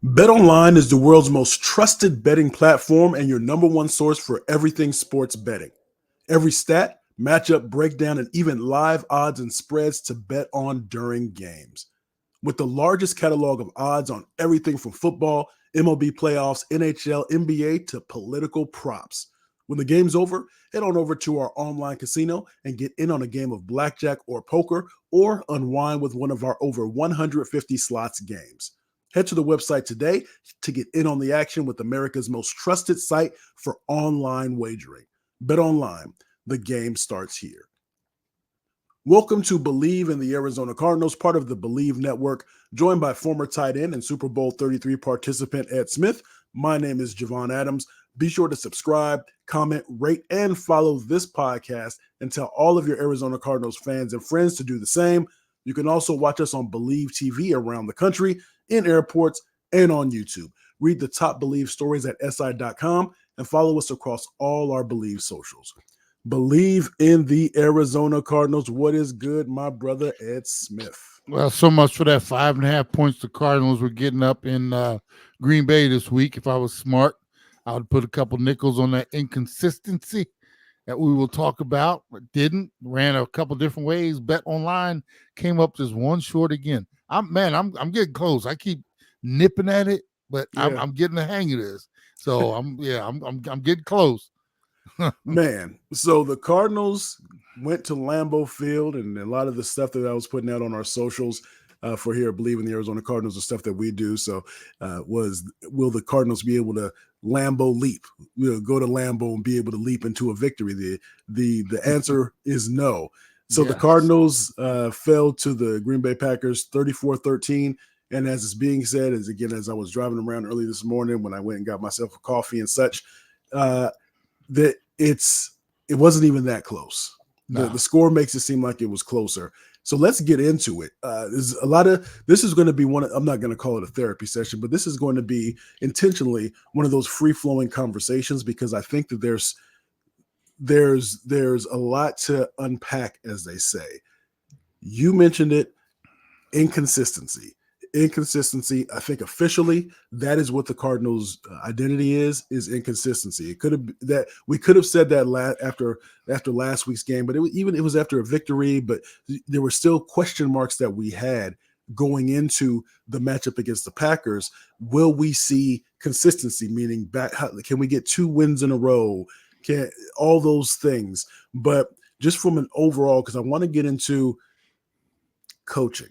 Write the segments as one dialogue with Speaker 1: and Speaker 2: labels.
Speaker 1: BetOnline is the world's most trusted betting platform and your number one source for everything sports betting. Every stat, matchup breakdown, and even live odds and spreads to bet on during games. With the largest catalog of odds on everything from football, MLB playoffs, NHL, NBA to political props. When the game's over, head on over to our online casino and get in on a game of blackjack or poker or unwind with one of our over 150 slots games. Head to the website today to get in on the action with America's most trusted site for online wagering. Bet online. The game starts here. Welcome to Bleav in the Arizona Cardinals, part of the Bleav Network, joined by former tight end and Super Bowl 33 participant Ed Smith. My name is Javon Adams. Be sure to subscribe, comment, rate, and follow this podcast and tell all of your Arizona Cardinals fans and friends to do the same. You can also watch us on Bleav TV around the country, in airports, and on YouTube. Read the top Bleav stories at si.com and follow us across all our Bleav socials. Bleav in the Arizona Cardinals. What is good, my brother Ed Smith?
Speaker 2: Well, so much for that 5.5 points the Cardinals were getting up in Green Bay this week. If I was smart, I would put a couple nickels on that inconsistency that we will talk about, but didn't. Ran a couple different ways. Bet online came up just one short again. I'm getting close. I keep nipping at it, but yeah. I'm getting the hang of this. So I'm getting close.
Speaker 1: Man, so the Cardinals went to Lambeau Field, and a lot of the stuff that I was putting out on our socials for here at Bleav in the Arizona Cardinals, the stuff that we do. So was, will the Cardinals be able to Lambeau leap? We'll go to Lambeau and be able to leap into a victory. The answer is no. So yes. The Cardinals fell to the Green Bay Packers 34-13. And as it's being said, as I was driving around early this morning when I went and got myself a coffee and such, that it wasn't even that close. No. The score makes it seem like it was closer. So let's get into it. This is going to be I'm not going to call it a therapy session, but this is going to be intentionally one of those free-flowing conversations because I think that there's a lot to unpack, as they say. You mentioned it, inconsistency. I think officially that is what the Cardinals' identity is inconsistency. It we could have said that after last week's game, but it was after a victory, but there were still question marks that we had going into the matchup against the Packers. Will we see consistency? Meaning, can we get 2 wins in a row? Can all those things? But just from an overall, because I want to get into coaching.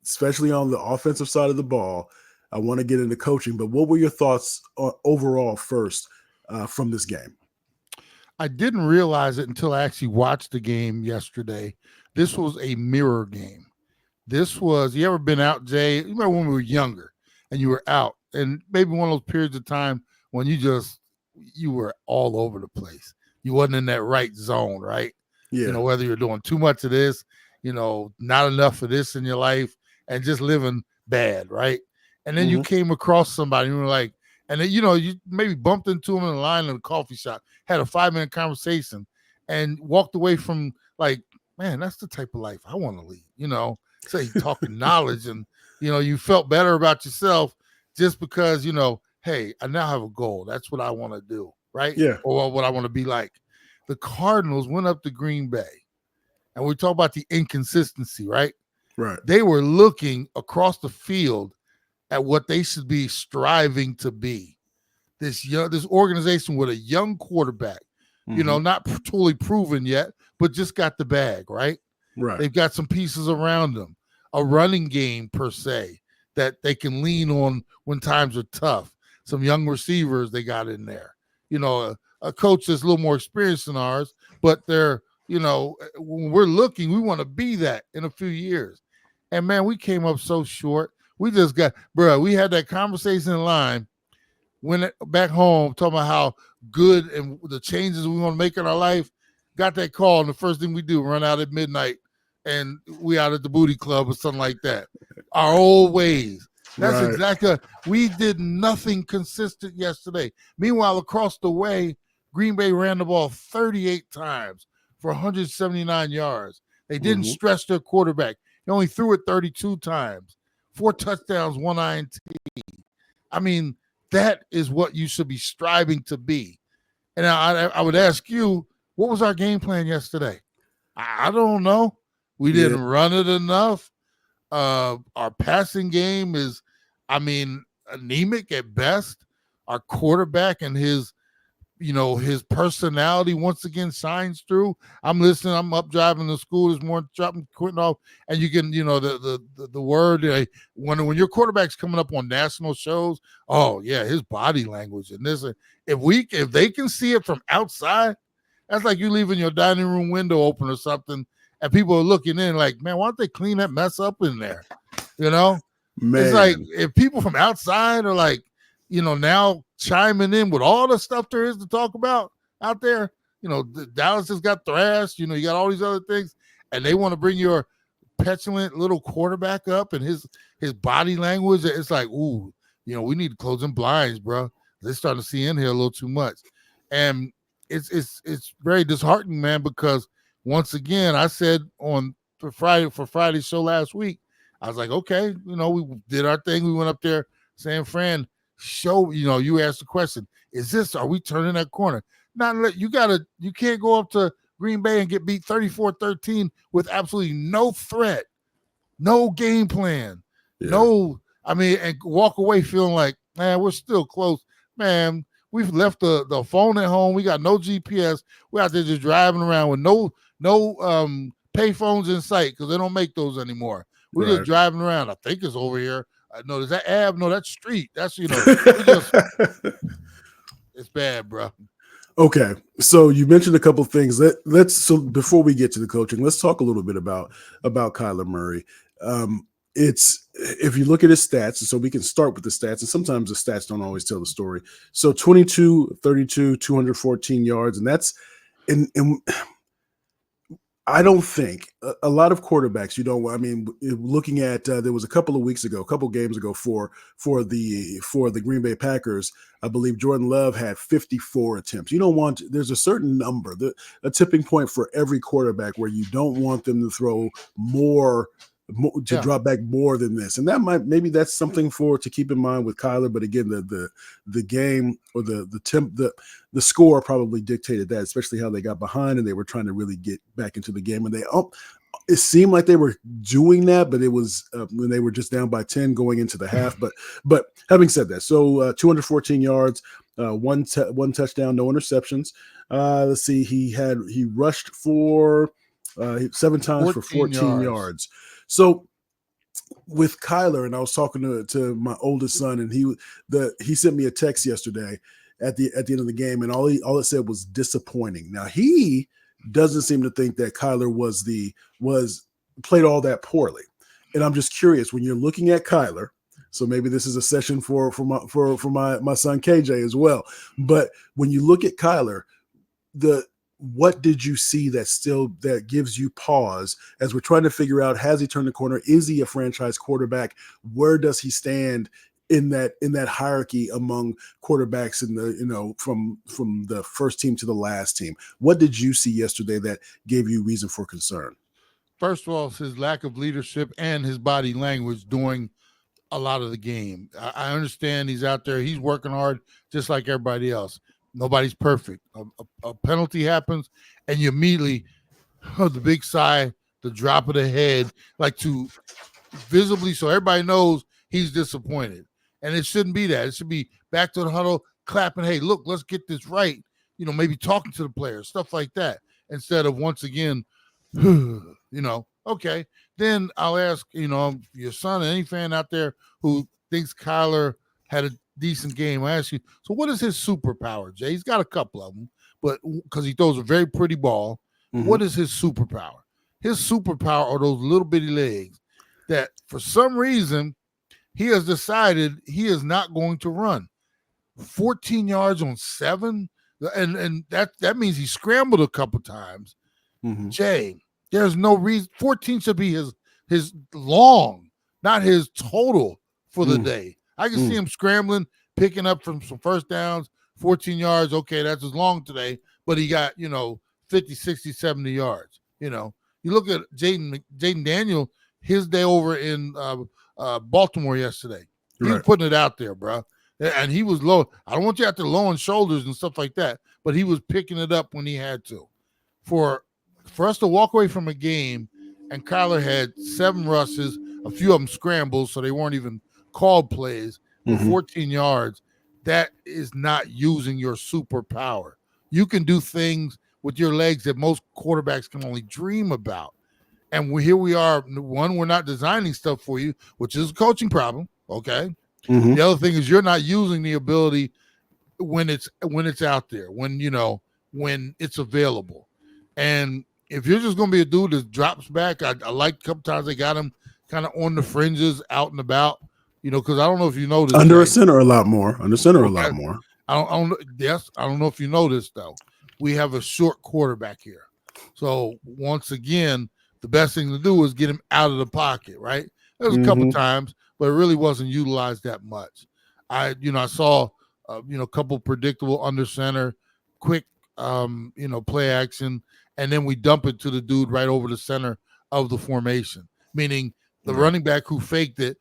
Speaker 1: Especially on the offensive side of the ball, I want to get into coaching. But what were your thoughts overall first from this game?
Speaker 2: I didn't realize it until I actually watched the game yesterday. This was a mirror game. You ever been out, Jay? You remember when we were younger and you were out, and maybe one of those periods of time when you were all over the place. You wasn't in that right zone, right? Yeah. Whether you're doing too much of this, not enough of this in your life, and just living bad, right? And then you came across somebody and you were like, and then, you maybe bumped into him in a line in a coffee shop, had a 5-minute conversation, and walked away from like, man, that's the type of life I want to lead, say talking knowledge and, you felt better about yourself just because, hey, I now have a goal. That's what I want to do, right?
Speaker 1: Yeah.
Speaker 2: Or what I want to be like. The Cardinals went up to Green Bay, and we talk about the inconsistency, right?
Speaker 1: Right.
Speaker 2: They were looking across the field at what they should be striving to be. This organization with a young quarterback, not totally proven yet, but just got the bag, right?
Speaker 1: Right.
Speaker 2: They've got some pieces around them, a running game per se that they can lean on when times are tough. Some young receivers they got in there. A coach that's a little more experienced than ours, but they're when we're looking, we want to be that in a few years. And man, we came up so short. We just we had that conversation in line, went back home, talking about how good and the changes we want to make in our life. Got that call, and the first thing we do, run out at midnight, and we out at the booty club or something like that. Our old ways. That's right. Exactly. We did nothing consistent yesterday. Meanwhile, across the way, Green Bay ran the ball 38 times for 179 yards. They didn't stress their quarterback. He only threw it 32 times 4 touchdowns, 1 INT. I mean, that is what you should be striving to be. And I would ask you, what was our game plan yesterday? I don't know. We didn't run it enough. Our passing game is, anemic at best. Our quarterback and his personality once again shines through. I'm listening. I'm up driving to school this morning, dropping quitting off, and you can, the word when your quarterback's coming up on national shows. Oh yeah, his body language and this. If they can see it from outside, that's like you leaving your dining room window open or something, and people are looking in like, man, why don't they clean that mess up in there? It's like if people from outside are like, now chiming in with all the stuff there is to talk about out there. Dallas has got thrashed. You got all these other things, and they want to bring your petulant little quarterback up and his body language. It's like, ooh, we need to close them blinds, bro. They're starting to see in here a little too much, and it's very disheartening, man. Because once again, I said for Friday's show last week, I was like, okay, we did our thing. We went up there, San Fran. You asked the question, are we turning that corner? You can't go up to Green Bay and get beat 34-13 with absolutely no threat, no game plan, and walk away feeling like, man, we're still close. Man, we've left the phone at home. We got no GPS. We're out there just driving around with no pay phones in sight because they don't make those anymore. We're just driving around. I think it's over here. No, is that Ave? No, that's street. That's, it's bad, bro.
Speaker 1: Okay, so you mentioned a couple things. So before we get to the coaching, let's talk a little bit about Kyler Murray. It's, if you look at his stats, so we can start with the stats, and sometimes the stats don't always tell the story. So 22, 32, 214 yards, and that's in I don't think a lot of quarterbacks, looking at there was a couple games ago for the Green Bay Packers, I believe Jordan Love had 54 attempts. There's a certain number, a tipping point for every quarterback where you don't want them to throw more drop back more than this. And maybe that's something to keep in mind with Kyler. But again, the game or the score probably dictated that, especially how they got behind and they were trying to really get back into the game. And it seemed like they were doing that, but it was when they were just down by 10 going into the half. But having said that, so 214 yards, one touchdown, no interceptions. Let's see, he rushed for 7 times for 14 yards. So with Kyler, and I was talking to my oldest son, and he sent me a text yesterday at the end of the game, and all it said was disappointing. Now he doesn't seem to think that Kyler played all that poorly, and I'm just curious, when you're looking at Kyler. So maybe this is a session for my son KJ as well. But when you look at Kyler, what did you see that gives you pause as we're trying to figure out, has he turned the corner? Is he a franchise quarterback? Where does he stand in that hierarchy among quarterbacks from the first team to the last team? What did you see yesterday that gave you reason for concern?
Speaker 2: First of all, it's his lack of leadership and his body language during a lot of the game. I understand he's out there. He's working hard just like everybody else. Nobody's perfect. A penalty happens, and you immediately, the big sigh, the drop of the head, like to visibly, so everybody knows he's disappointed. And it shouldn't be that. It should be back to the huddle, clapping, hey, look, let's get this right. Maybe talking to the players, stuff like that, instead of once again, okay. Then I'll ask, your son, any fan out there who thinks Kyler had a decent game, I ask you, so what is his superpower, Jay? He's got a couple of them, but because he throws a very pretty ball, what is his superpower? His superpower are those little bitty legs that for some reason he has decided he is not going to run. 14 yards on 7, and that means he scrambled a couple times. Jay, there's no reason. 14 should be his long, not his total for the day. I can see him scrambling, picking up from some first downs, 14 yards. Okay, that's his long today, but he got, 50, 60, 70 yards. You look at Jaden Daniel, his day over in Baltimore yesterday. He was putting it out there, bro. And he was low. I don't want you out there low on shoulders and stuff like that, but he was picking it up when he had to. For us to walk away from a game, and Kyler had 7 rushes, a few of them scrambles, so they weren't even called plays, for 14 yards, that is not using your superpower. You can do things with your legs that most quarterbacks can only dream about. And here we are. One, we're not designing stuff for you, which is a coaching problem. Okay. The other thing is you're not using the ability when it's out there, when it's available. And if you're just going to be a dude that drops back, I like a couple times they got him kind of on the fringes, out and about, because I don't know if you noticed.
Speaker 1: Under a center a lot more. Under center a lot more.
Speaker 2: I don't know if you noticed, though. We have a short quarterback here. So once again, the best thing to do is get him out of the pocket, right? There was a couple times, but it really wasn't utilized that much. I saw, a couple predictable under center, quick, play action, and then we dump it to the dude right over the center of the formation, meaning the running back who faked it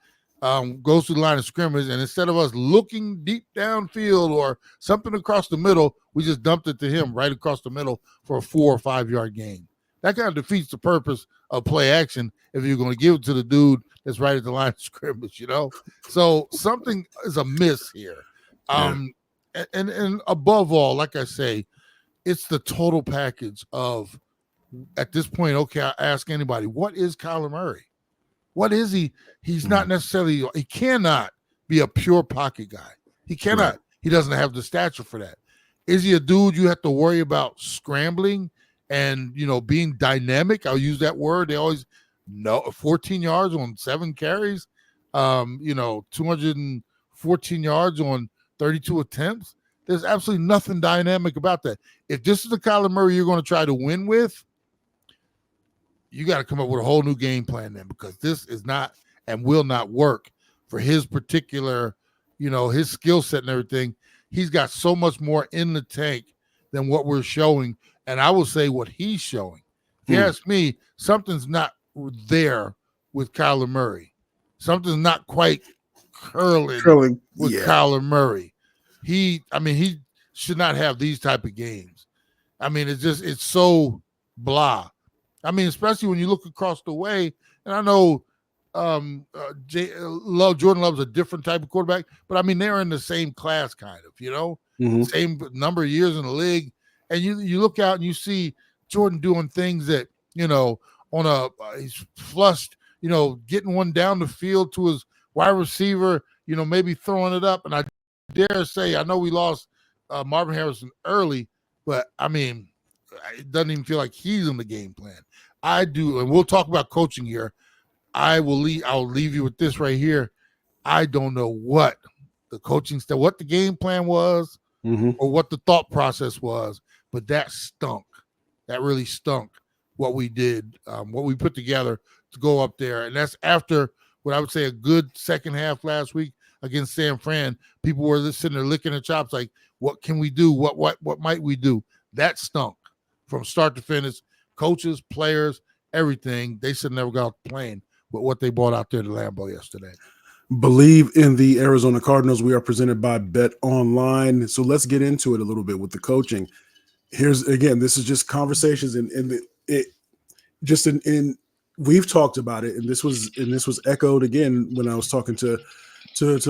Speaker 2: goes to the line of scrimmage, and instead of us looking deep downfield or something across the middle, we just dumped it to him right across the middle for a 4 or 5 yard gain. That kind of defeats the purpose of play action if you're going to give it to the dude that's right at the line of scrimmage, So something is amiss here. And above all, like I say, it's the total package of, at this point, okay, I ask anybody, what is Kyler Murray? What is he? He's not necessarily, he cannot be a pure pocket guy. He cannot. Right. He doesn't have the stature for that. Is he a dude you have to worry about scrambling and, being dynamic? I'll use that word. They always 14 yards on 7 carries, 214 yards on 32 attempts. There's absolutely nothing dynamic about that. If this is the Kyler Murray you're going to try to win with, you got to come up with a whole new game plan then, because this is not and will not work for his particular, his skill set and everything. He's got so much more in the tank than what we're showing. And I will say what he's showing. If you ask me, something's not there with Kyler Murray. Something's not quite curling with Kyler Murray. He should not have these type of games. It's so blah. Especially when you look across the way, and I know Jordan Love's a different type of quarterback, but they're in the same class, kind of, same number of years in the league. And you look out and you see Jordan doing things that, he's flushed, getting one down the field to his wide receiver, maybe throwing it up. And I dare say, I know we lost Marvin Harrison early, but it doesn't even feel like he's in the game plan. I do, and we'll talk about coaching here. I'll leave you with this right here. I don't know what the coaching stuff, what the game plan was, or what the thought process was, but that stunk. That really stunk what we did, what we put together to go up there. And that's after what I would say a good second half last week against San Fran. People were just sitting there licking their chops like, what can we do? What might we do? That stunk from start to finish. Coaches, players, everything. They should never got off the plane with what they brought out there to Lambeau yesterday.
Speaker 1: Bleav in the Arizona Cardinals. We are presented by Bet Online. So let's get into it a little bit with the coaching. Here's again, this is just conversations we've talked about it, and this was echoed again when I was talking to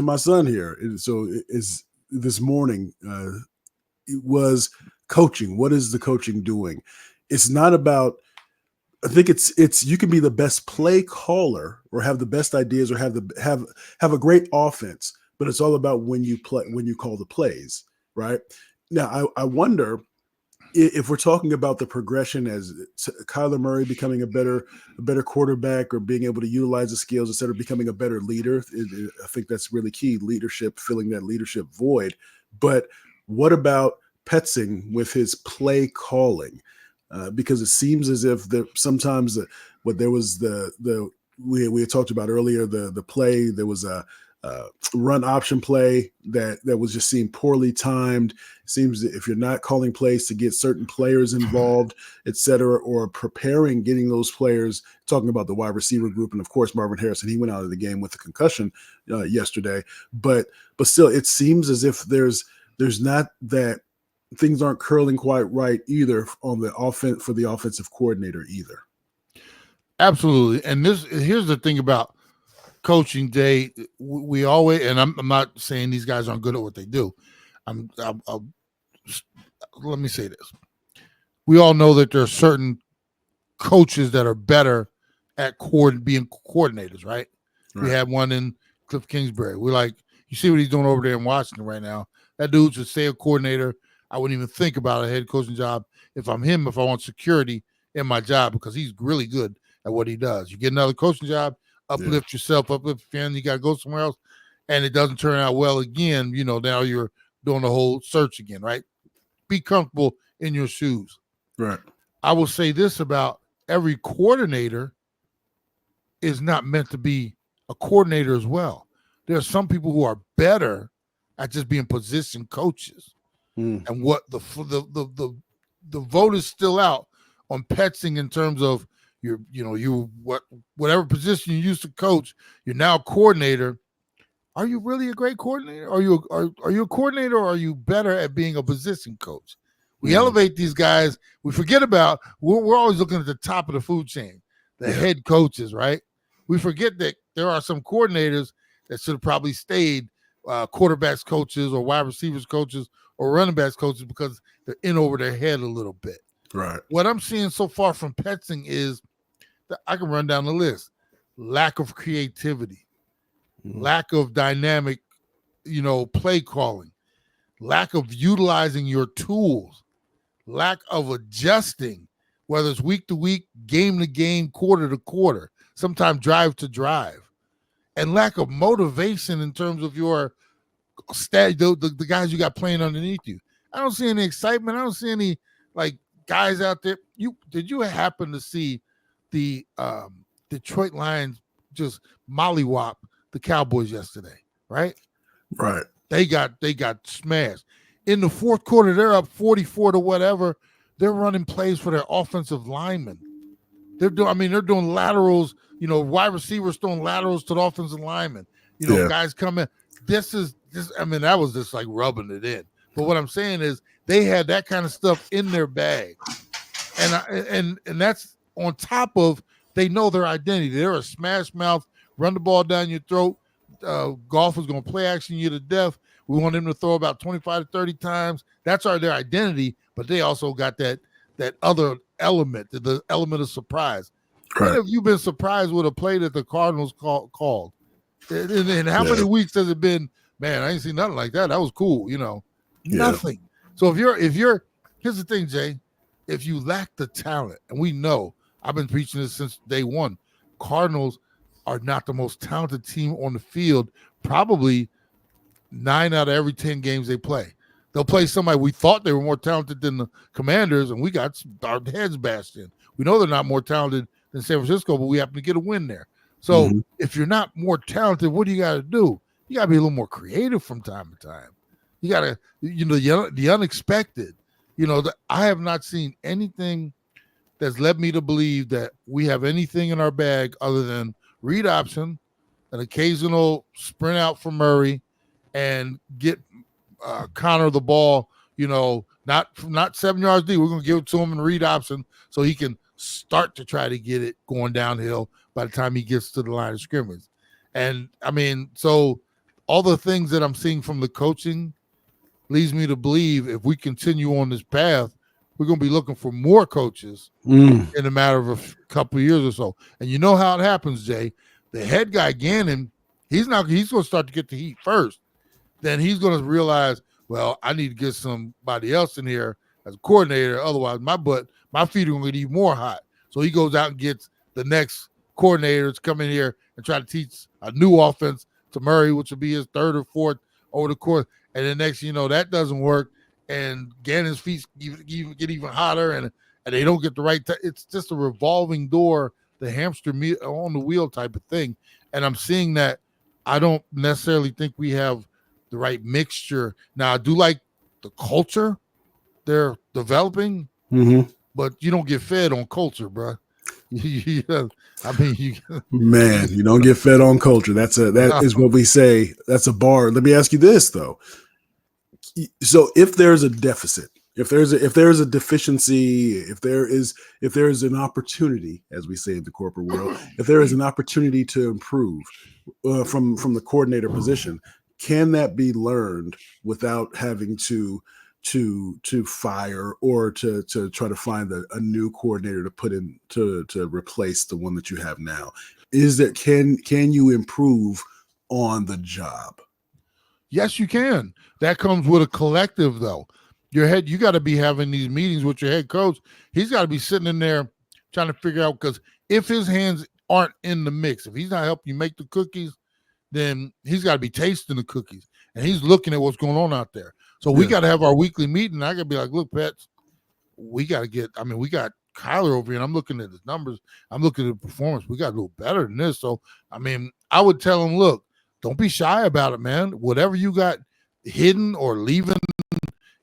Speaker 1: my son here. And so is this morning it was coaching. What is the coaching doing? It's not about, I think it's you can be the best play caller or have the best ideas or have a great offense, but it's all about when you call the plays, right? Now I wonder if we're talking about the progression as Kyler Murray becoming a better quarterback or being able to utilize the skills instead of becoming a better leader. I think that's really key, leadership, filling that leadership void. But what about Petzing with his play calling? Because it seems as if sometimes we had talked about earlier, the play, there was a run option play that was just seemed poorly timed. It seems that if you're not calling plays to get certain players involved, et cetera, or preparing, getting those players, talking about the wide receiver group, and of course Marvin Harrison, he went out of the game with a concussion yesterday. But still, it seems as if there's not that things aren't curling quite right either on the offense for the offensive coordinator either.
Speaker 2: Absolutely, and here's the thing about coaching, Jay. We always, and I'm not saying these guys aren't good at what they do. Let me say this: we all know that there are certain coaches that are better at being coordinators, right? We had one in Cliff Kingsbury. We're like, you see what he's doing over there in Washington right now. That dude should stay a coordinator. I wouldn't even think about a head coaching job if I'm him, if I want security in my job, because he's really good at what he does. You get another coaching job, uplift yourself, uplift your family, you got to go somewhere else, and it doesn't turn out well again, now you're doing the whole search again, right? Be comfortable in your shoes.
Speaker 1: Right.
Speaker 2: I will say this about every coordinator is not meant to be a coordinator as well. There are some people who are better at just being position coaches. And what the vote is still out on Petzing in terms of whatever position you used to coach, you're now a coordinator. Are you really a great coordinator? Are you a coordinator, or are you better at being a position coach? We elevate these guys. We forget about we're always looking at the top of the food chain, the head coaches, right? We forget that there are some coordinators that should have probably stayed quarterbacks coaches or wide receivers coaches or running backs coaches because they're in over their head a little bit.
Speaker 1: Right.
Speaker 2: What I'm seeing so far from Petzing is that I can run down the list: lack of creativity, lack of dynamic, play calling, lack of utilizing your tools, lack of adjusting, whether it's week to week, game to game, quarter to quarter, sometimes drive to drive, and lack of motivation in terms of your the guys you got playing underneath you. I don't see any excitement. I don't see any guys out there. Did you happen to see the Detroit Lions just mollywop the Cowboys yesterday? Right. They got smashed in the fourth quarter. They're up 44 to whatever. They're running plays for their offensive linemen. They're doing laterals. Wide receivers throwing laterals to the offensive linemen. Guys coming. That was just like rubbing it in. But what I'm saying is they had that kind of stuff in their bag, and that's on top of they know their identity. They're a smash mouth, run the ball down your throat. Golf is going to play action you to death. We want them to throw about 25 to 30 times. That's their identity. But they also got that other element, the element of surprise. Right. When have you been surprised with a play that the Cardinals called? And how many weeks has it been? Man, I ain't seen nothing like that. That was cool, nothing. So if you're here's the thing, Jay, if you lack the talent, and we know, I've been preaching this since day one, Cardinals are not the most talented team on the field. Probably 9 out of every 10 games they play. They'll play somebody we thought they were more talented than the Commanders, and we got our heads bashed in. We know they're not more talented than San Francisco, but we happen to get a win there. So if you're not more talented, what do you got to do? You got to be a little more creative from time to time. You got to, the unexpected. I have not seen anything that's led me to believe that we have anything in our bag other than read option, an occasional sprint out for Murray, and get Connor the ball, not 7 yards deep. We're going to give it to him in read option so he can start to try to get it going downhill by the time he gets to the line of scrimmage. And, so all the things that I'm seeing from the coaching leads me to believe if we continue on this path, we're going to be looking for more coaches in a matter of a couple of years or so. And you know how it happens, Jay. The head guy, Gannon, he's going to start to get the heat first. Then he's going to realize, well, I need to get somebody else in here as a coordinator. Otherwise, my feet are going to get even more hot. So he goes out and gets the next coordinator to come in here and try to teach a new offense to Murray, which will be his third or fourth over the course. And then next, that doesn't work. And Gannon's feet even get even hotter, and they don't get the right it's just a revolving door, the hamster on the wheel type of thing. And I'm seeing that I don't necessarily think we have the right mixture. Now, I do like the culture they're developing,
Speaker 1: Mm-hmm.
Speaker 2: but you don't get fed on culture, bro. I mean,
Speaker 1: Man, you don't get fed on culture. That
Speaker 2: no,
Speaker 1: is what we say. That's a bar. Let me ask you this though. So if there's a deficit, if there's a deficiency, if there is an opportunity, as we say in the corporate world, if there is an opportunity to improve from the coordinator position, can that be learned without having to fire or to try to find a new coordinator to put in to replace the one that you have now? Is that can you improve on the job?
Speaker 2: yes, you can. That comes with a collective, though. You got to be having these meetings with your head coach. He's got to be sitting in there trying to figure out, because if his hands aren't in the mix, if he's not helping you make the cookies, then he's got to be tasting the cookies and he's looking at what's going on out there. So we got to have our weekly meeting. I got to be like, look, Pets, we got to we got Kyler over here and I'm looking at his numbers. I'm looking at the performance. We got to do better than this. So, I would tell him, look, don't be shy about it, man. Whatever you got hidden or leaving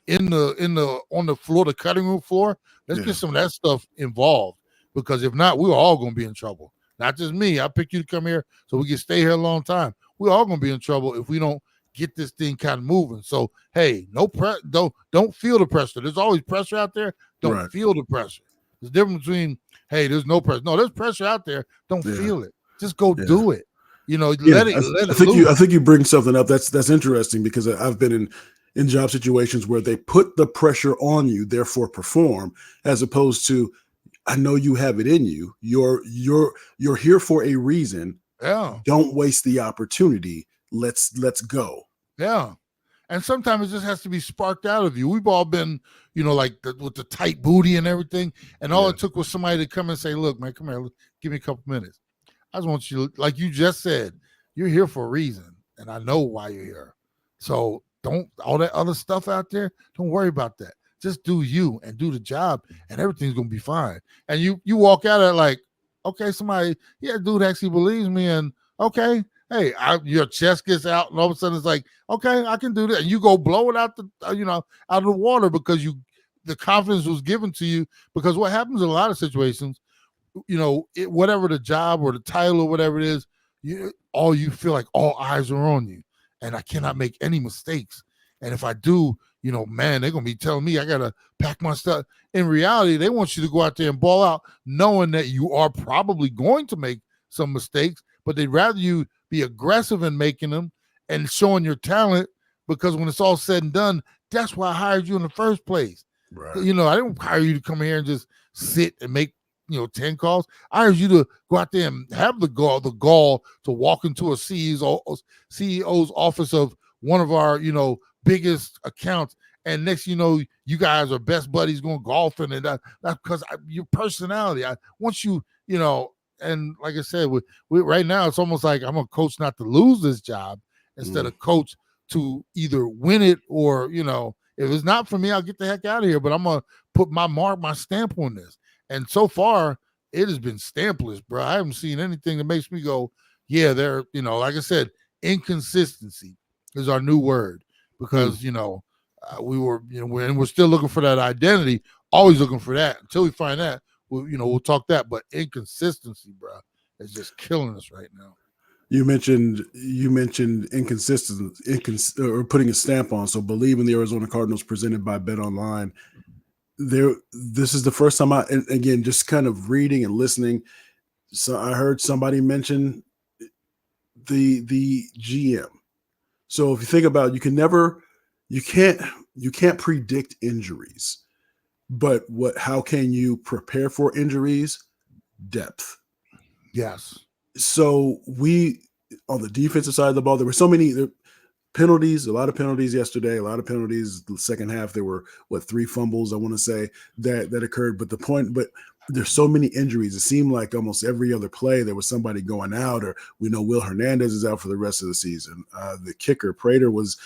Speaker 2: in the on the floor, the cutting room floor, let's get some of that stuff involved. Because if not, we're all going to be in trouble. Not just me. I picked you to come here so we can stay here a long time. We're all going to be in trouble if we don't get this thing kind of moving. So, hey, don't feel the pressure. There's always pressure out there. Don't feel the pressure. There's a difference between, hey, there's no pressure. No, there's pressure out there. Don't feel it. Just go do it. Let it loose.
Speaker 1: I think you bring something up that's interesting, because I've been in job situations where they put the pressure on you, therefore perform, as opposed to, I know you have it in you. You're here for a reason.
Speaker 2: Yeah.
Speaker 1: Don't waste the opportunity. Let's go.
Speaker 2: Yeah. And sometimes it just has to be sparked out of you. We've all been, like with the tight booty and everything. And all it took was somebody to come and say, look, man, come here. Give me a couple minutes. I just want you, like you just said, you're here for a reason. And I know why you're here. So don't, all that other stuff out there, don't worry about that. Just do you and do the job, and everything's going to be fine. And you walk out of it like, okay, dude actually believes me. And okay, hey, your chest gets out, and all of a sudden it's like, okay, I can do that. And you go blow it out out of the water, because the confidence was given to you. Because what happens in a lot of situations, whatever the job or the title or whatever it is, you feel like all eyes are on you, and I cannot make any mistakes. And if I do, man, they're going to be telling me I got to pack my stuff. In reality, they want you to go out there and ball out, knowing that you are probably going to make some mistakes, but they'd rather you be aggressive in making them and showing your talent, because when it's all said and done, that's why I hired you in the first place.
Speaker 1: Right.
Speaker 2: I didn't hire you to come here and just sit and make 10 calls. I urge you to go out there and have the gall to walk into a CEO's office of one of our, biggest accounts. And next, you guys are best buddies going golfing. And that's because your personality. I want you, and like I said, we right now, it's almost like I'm a coach not to lose this job instead of coach to either win it or, if it's not for me, I'll get the heck out of here. But I'm going to put my stamp on this. And so far, it has been stampless, bro. I haven't seen anything that makes me go, yeah, they're, like I said, inconsistency is our new word, because, we're still looking for that identity, always looking for that. Until we find that, we'll talk that. But inconsistency, bro, is just killing us right now.
Speaker 1: You mentioned inconsistency, or putting a stamp on. So Bleav in the Arizona Cardinals, presented by Bet Online. This is the first time again, just kind of reading and listening. So I heard somebody mention the GM. So if you think about it, you can't predict injuries, but how can you prepare for injuries? Depth.
Speaker 2: Yes.
Speaker 1: So on the defensive side of the ball, there were so many penalties, a lot of penalties yesterday, a lot of penalties. The second half, there were 3 fumbles, I want to say, that occurred. But there's so many injuries. It seemed like almost every other play there was somebody going out, or we know Will Hernandez is out for the rest of the season. The kicker Prater was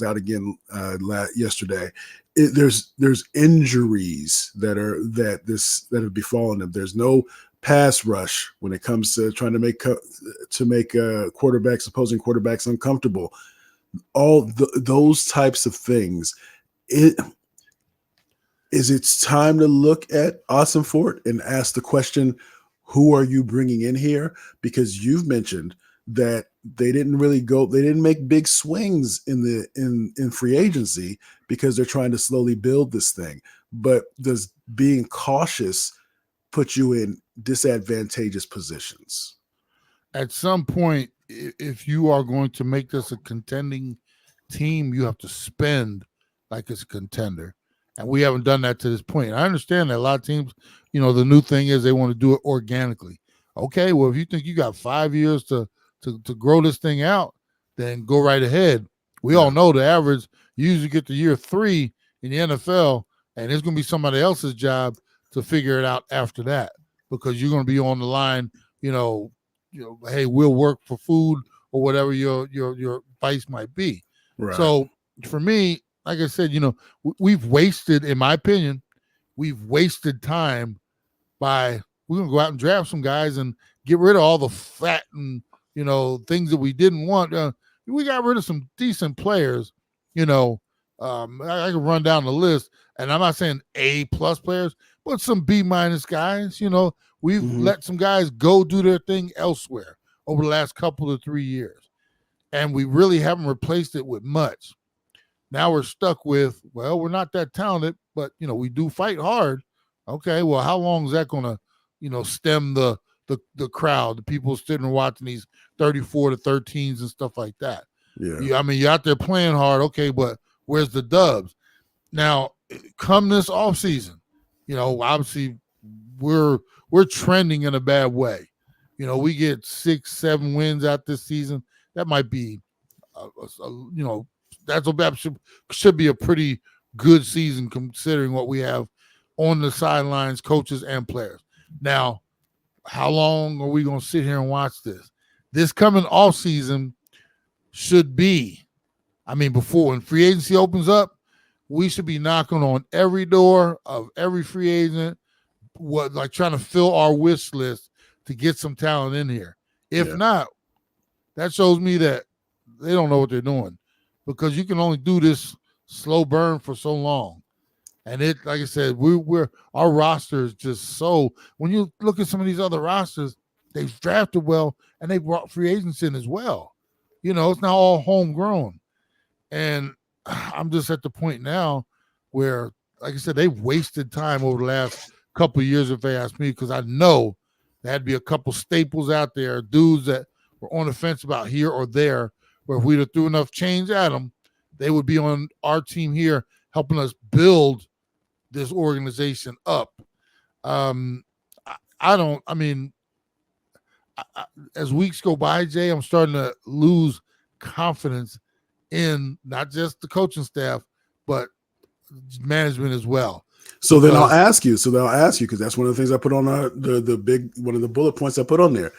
Speaker 1: out again yesterday. There's injuries that have befallen them. There's no pass rush, when it comes to trying to make opposing quarterbacks uncomfortable, all those types of things. It's time to look at Austin Fort and ask the question, who are you bringing in here? Because you've mentioned that they didn't make big swings in free agency because they're trying to slowly build this thing. But does being cautious put you in disadvantageous positions?
Speaker 2: At some point, if you are going to make this a contending team, you have to spend like it's a contender. And we haven't done that to this point. I understand that a lot of teams, the new thing is they want to do it organically. Okay, well, if you think you got 5 years to grow this thing out, then go right ahead. We all know the average, you usually get to year 3 in the NFL, and it's going to be somebody else's job to figure it out after that, because you're going to be on the line, hey, we'll work for food or whatever your vice might be.
Speaker 1: Right.
Speaker 2: So for me, like I said, we've wasted, in my opinion, time by, we're going to go out and draft some guys and get rid of all the fat and, things that we didn't want. We got rid of some decent players, I can run down the list, and I'm not saying A+ players, but some B- guys. We've let some guys go do their thing elsewhere over the last couple of 3 years, and we really haven't replaced it with much. Now we're stuck with, well, we're not that talented, but, we do fight hard. Okay, well, how long is that going to, stem the crowd, the people sitting and watching these 34-13s and stuff like that?
Speaker 1: Yeah.
Speaker 2: You're out there playing hard. Okay, but where's the dubs? Now, come this offseason, obviously we're trending in a bad way. We get 6-7 wins out this season. That might be, that should be a pretty good season considering what we have on the sidelines, coaches and players. Now, how long are we going to sit here and watch this? This coming off season should be, before, when free agency opens up, we should be knocking on every door of every free agent, trying to fill our wish list to get some talent in here. If not, that shows me that they don't know what they're doing, because you can only do this slow burn for so long. And it, like I said, our roster is just so, when you look at some of these other rosters, they've drafted well and they brought free agents in as well. It's not all homegrown. And I'm just at the point now where, like I said, they've wasted time over the last couple of years, if they ask me, because I know there had to be a couple staples out there, dudes that were on the fence about here or there, where if we'd have threw enough change at them, they would be on our team here helping us build this organization up. As weeks go by, Jay, I'm starting to lose confidence in not just the coaching staff, but management as well.
Speaker 1: So then I'll ask you, because that's one of the things I put on one of the bullet points I put on there.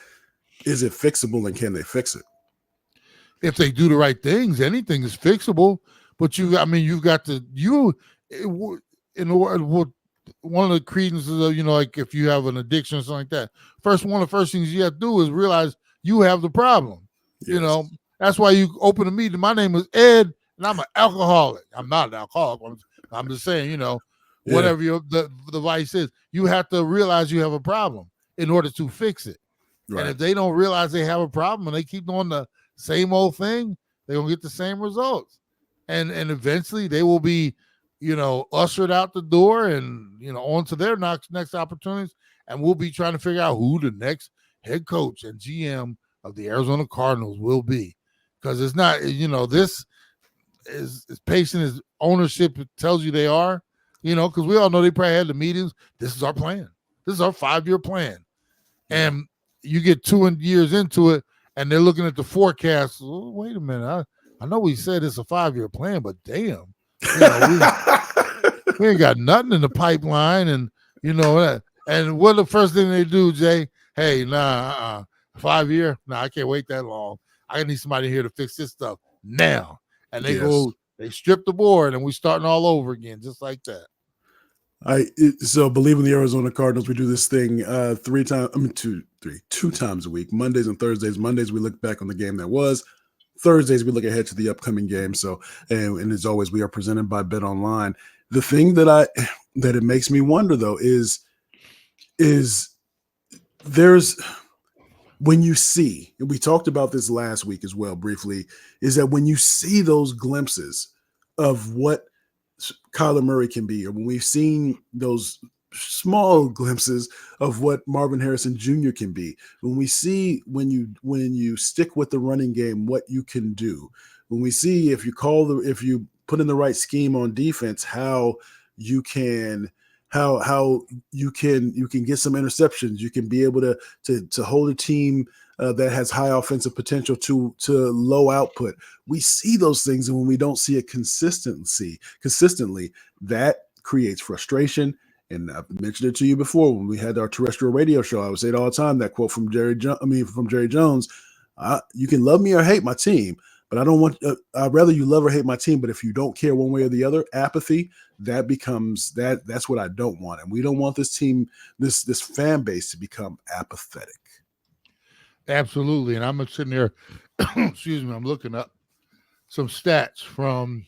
Speaker 1: Is it fixable, and can they fix it?
Speaker 2: If they do the right things, anything is fixable. But you've got to, one of the credences of, like if you have an addiction or something like that, one of the first things you have to do is realize you have the problem. Yes. That's why you open a meeting. My name is Ed, and I'm an alcoholic. I'm not an alcoholic. I'm just saying, whatever the vice is, you have to realize you have a problem in order to fix it. Right. And if they don't realize they have a problem and they keep doing the same old thing, they're going to get the same results. And eventually they will be, ushered out the door and, on to their next opportunities. And we'll be trying to figure out who the next head coach and GM of the Arizona Cardinals will be. Because it's not, this is as patient as ownership tells you they are, because we all know they probably had the meetings. This is our plan. This is our 5-year plan. And you get 2 years into it, and they're looking at the forecast. Oh, wait a minute. I know we said it's a 5-year plan, but damn, we ain't got nothing in the pipeline. And, and what the first thing they do, Jay? Hey, 5-year? I can't wait that long. I need somebody here to fix this stuff now. And they go, they strip the board, and we starting all over again, just like that.
Speaker 1: So Bleav in the Arizona Cardinals. We do this thing two times a week, Mondays and Thursdays. Mondays we look back on the game that was. Thursdays we look ahead to the upcoming game. So and as always, we are presented by Bet Online. The thing that it makes me wonder though is there's when you see, and we talked about this last week as well briefly, is that when you see those glimpses of what Kyler Murray can be, or when we've seen those small glimpses of what Marvin Harrison Jr. can be, when you stick with the running game, what you can do, when we see if you put in the right scheme on defense, how you can get some interceptions, you can be able to hold a team that has high offensive potential to low output. We see those things, and when we don't see it consistently, that creates frustration. And I've mentioned it to you before when we had our terrestrial radio show. I would say it all the time. That quote from Jerry Jones: "You can love me or hate my team, but I don't want. I'd rather you love or hate my team. But if you don't care one way or the other, apathy, that becomes that. That's what I don't want. And we don't want this team, this fan base, to become apathetic."
Speaker 2: Absolutely. And I'm sitting there, excuse me, I'm looking up some stats from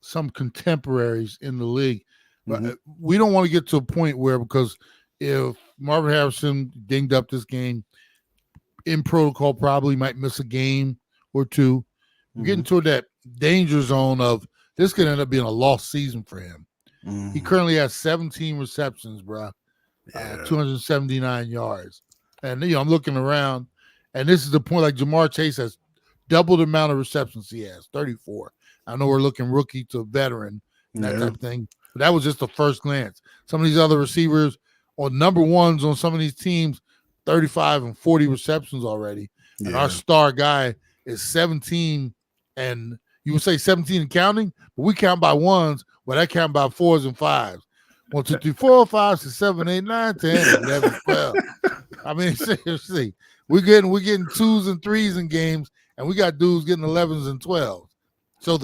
Speaker 2: some contemporaries in the league.
Speaker 1: Mm-hmm.
Speaker 2: But we don't want to get to a point where, because if Marvin Harrison dinged up this game, in protocol probably might miss a game or two. We're getting toward that danger zone of this could end up being a lost season for him.
Speaker 1: Mm-hmm.
Speaker 2: He currently has 17 receptions, bro.
Speaker 1: Yeah.
Speaker 2: 279 yards. And, I'm looking around, and this is the point, like Jamar Chase has double the amount of receptions he has, 34. I know we're looking rookie to veteran, that type of thing. But that was just the first glance. Some of these other receivers or number ones on some of these teams, 35 and 40 receptions already. And our star guy is 17, and you would say 17 and counting, but we count by ones, well, I count by fours and fives. 1, 2, 3, 4, 5, 6, 7, 8, 9, 10, 11, 12. I mean, seriously, we're getting twos and threes in games, and we got dudes getting 11s and 12s. So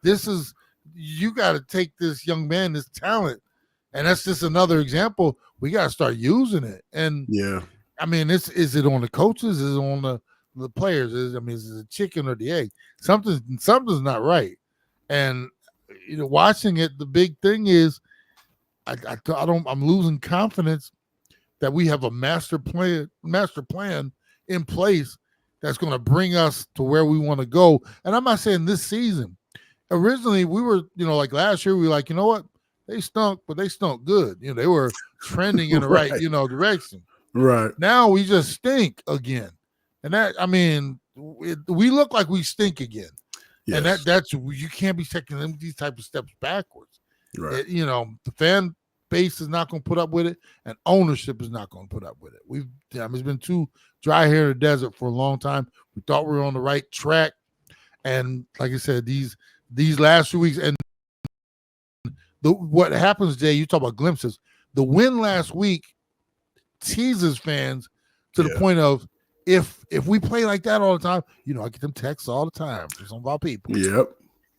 Speaker 2: this is, you got to take this young man, this talent, and that's just another example. We got to start using it. And I mean, is it on the coaches? Is it on the players? Is it the chicken or the egg? Something's not right. And watching it, the big thing is, I'm losing confidence that we have a master plan in place that's going to bring us to where we want to go. And I'm not saying this season. Originally, we were, like last year, we were like, you know what? They stunk, but they stunk good. They were trending in the right, direction.
Speaker 1: Right.
Speaker 2: Now we just stink again. And that, we look like we stink again. Yes. And that's, you can't be taking these type of steps backwards.
Speaker 1: Right.
Speaker 2: The fan base is not going to put up with it, and ownership is not going to put up with it. It's been too dry here in the desert for a long time. We thought we were on the right track, and like I said, these last few weeks, and what happens, Jay? You talk about glimpses. The win last week teases fans to the point of if we play like that all the time, I get them texts all the time from some of our people.
Speaker 1: Yep.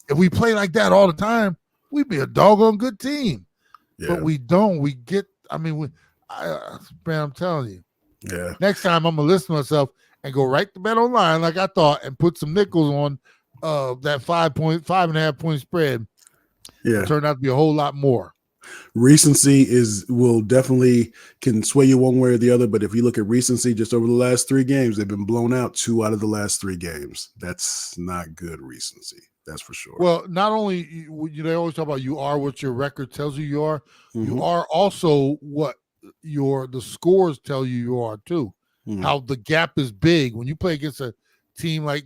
Speaker 2: If we play like that all the time, we'd be a doggone good team. Yeah. But we don't. We get, man, I'm telling you.
Speaker 1: Yeah.
Speaker 2: Next time I'm going to listen to myself and go right to Bet Online like I thought and put some nickels on that 5.5 point spread.
Speaker 1: Yeah.
Speaker 2: It turned out to be a whole lot more.
Speaker 1: Recency will definitely can sway you one way or the other. But if you look at recency just over the last 3 games, they've been blown out 2 out of the last 3 games. That's not good recency. That's for sure.
Speaker 2: Well, not only they always talk about you are what your record tells you are. Mm-hmm. You are also what the scores tell you are too. Mm-hmm. How the gap is big when you play against a team like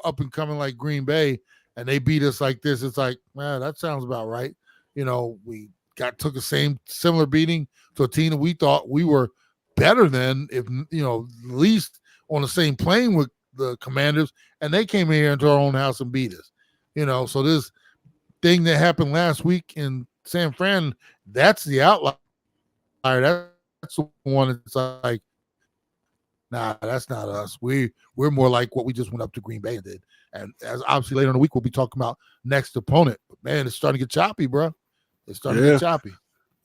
Speaker 2: up and coming like Green Bay and they beat us like this. It's like, man, that sounds about right. We took a similar beating to a team that we thought we were better than, if at least on the same plane with the Commanders, and they came in here into our own house and beat us. So this thing that happened last week in San Fran, that's the outlier. That's the one that's like, nah, that's not us. We're more like what we just went up to Green Bay and did. And as obviously later in the week, we'll be talking about next opponent. But man, it's starting to get choppy, bro. It's starting to
Speaker 1: Yeah.
Speaker 2: get choppy.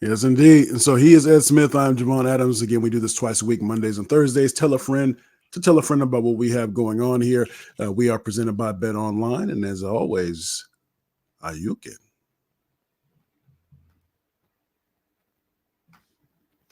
Speaker 1: Yes, indeed. And so he is Ed Smith. I'm Javon Adams. Again, we do this twice a week, Mondays and Thursdays. Tell a friend to tell a friend about what we have going on here. We are presented by Bet Online. And as always, Ayukin.